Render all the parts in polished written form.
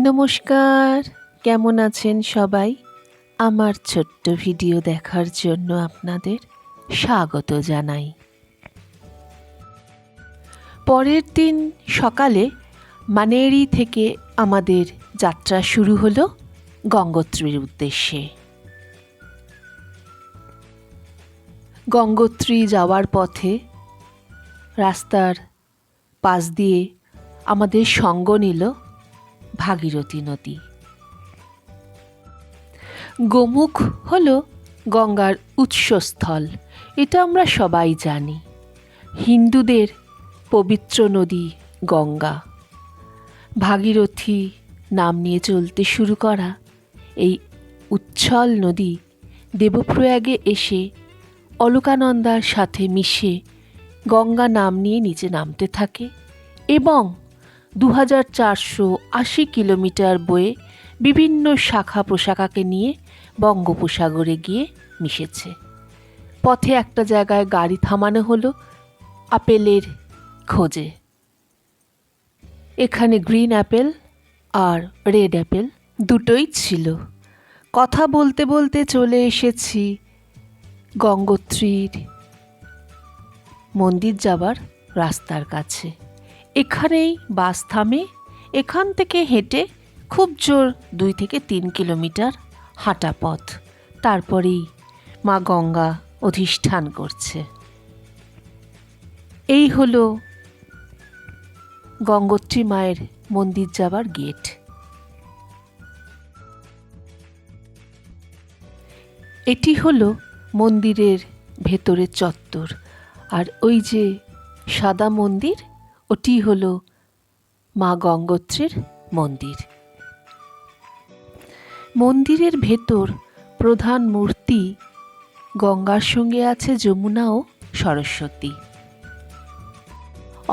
নমস্কার, কেমন আছেন সবাই? আমার ছোট্ট ভিডিও দেখার জন্য আপনাদের স্বাগত জানাই। পরের দিন সকালে মানেরি থেকে আমাদের যাত্রা শুরু হলো গঙ্গোত্রীর উদ্দেশ্যে। গঙ্গোত্রী যাওয়ার পথে রাস্তার পাশ দিয়ে আমাদের সঙ্গ নিল ভাগীরথী নদী। গোমুখ হলো গঙ্গার উৎসস্থল, এটা আমরা সবাই জানি। হিন্দুদের পবিত্র নদী গঙ্গা। ভাগীরথী নাম নিয়ে চলতে শুরু করা এই উচ্ছল নদী দেবপ্রয়াগে এসে অলকানন্দার সাথে মিশে গঙ্গা নাম নিয়ে নিচে নামতে থাকে এবং 2480 কিলোমিটার বয়ে বিভিন্ন শাখা প্রশাখাকে নিয়ে বঙ্গোপসাগরে গিয়ে মিশেছে। পথে একটা জায়গায় গাড়ি থামানো হলো আপেলের খোঁজে। এখানে গ্রিন অ্যাপেল আর রেড অ্যাপেল দুটোই ছিল। কথা বলতে বলতে চলে এসেছি গঙ্গোত্রীর মন্দির যাবার রাস্তার কাছে। এখানেই বাস থামে। এখান থেকে হেঁটে খুব জোর 2 থেকে 3 কিলোমিটার হাঁটা পথ। তারপরেই মা গঙ্গা অধিষ্ঠান করছে। এই হলো গঙ্গোত্রী মায়ের মন্দির যাবার গেট। এটি হলো মন্দিরের ভেতরের চত্বর, আর ওই যে সাদা মন্দির ওটি হলো মা গঙ্গোত্রীর মন্দির। মন্দিরের ভেতর প্রধান মূর্তি গঙ্গার সঙ্গে আছে যমুনা ও সরস্বতী।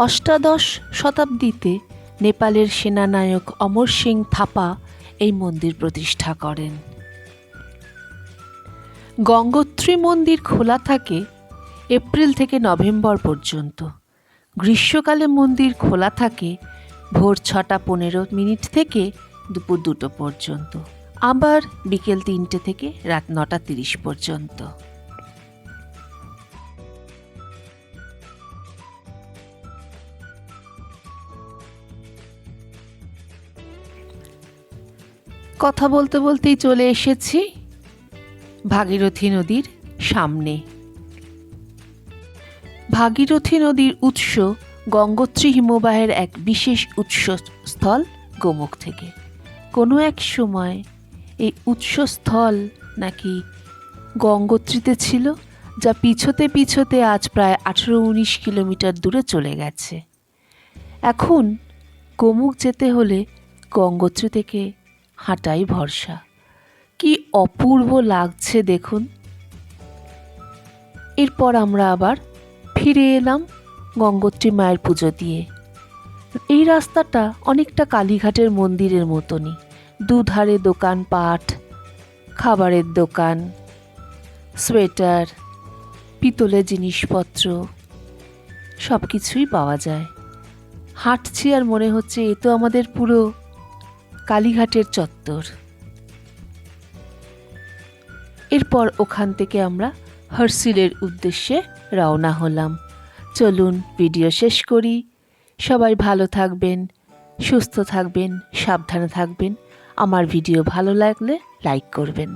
অষ্টাদশ শতাব্দীতে নেপালের সেনানায়ক অমর সিং থাপা এই মন্দির প্রতিষ্ঠা করেন। গঙ্গোত্রী মন্দির খোলা থাকে এপ্রিল থেকে নভেম্বর পর্যন্ত। গ্রীষ্মকালে মন্দির খোলা থাকে ভোর 6:15 থেকে দুপুর 2 পর্যন্ত, আবার বিকেল 3টে থেকে রাত 9:30 পর্যন্ত। কথা বলতে বলতেই চলে এসেছি ভাগীরথী নদীর সামনে। ভাগীরথী নদীর উৎস গঙ্গোত্রী হিমবাহের এক বিশেষ উৎসস্থল গোমুখ থেকে। কোনো এক সময় এই উৎসস্থল নাকি গঙ্গোত্রীতে ছিল, যা পিছোতে পিছোতে আজ প্রায় 18-19 কিলোমিটার দূরে চলে গেছে। এখন গোমুখ যেতে হলে গঙ্গোত্রী থেকে হাঁটাই ভরসা। কি অপূর্ব লাগছে দেখুন। এরপর আমরা আবার ফিরে এলাম গঙ্গোত্রী মায়ের পুজো দিয়ে। এই রাস্তাটা অনেকটা কালীঘাটের মন্দিরের মতনই। দুধারে দোকানপাট, খাবারের দোকান, সোয়েটার, পিতলের জিনিসপত্র সব কিছুই পাওয়া যায়। হাঁটছি আর মনে হচ্ছে এ তো আমাদের পুরো কালীঘাটের চত্বর। এরপর ওখান থেকে আমরা হরসিলের উদ্দেশ্যে রওনা হলাম। চলুন ভিডিও শেষ করি। সবাই ভালো থাকবেন, সুস্থ থাকবেন, সাবধানে থাকবেন। আমার ভিডিও ভালো লাগলে লাইক করবেন।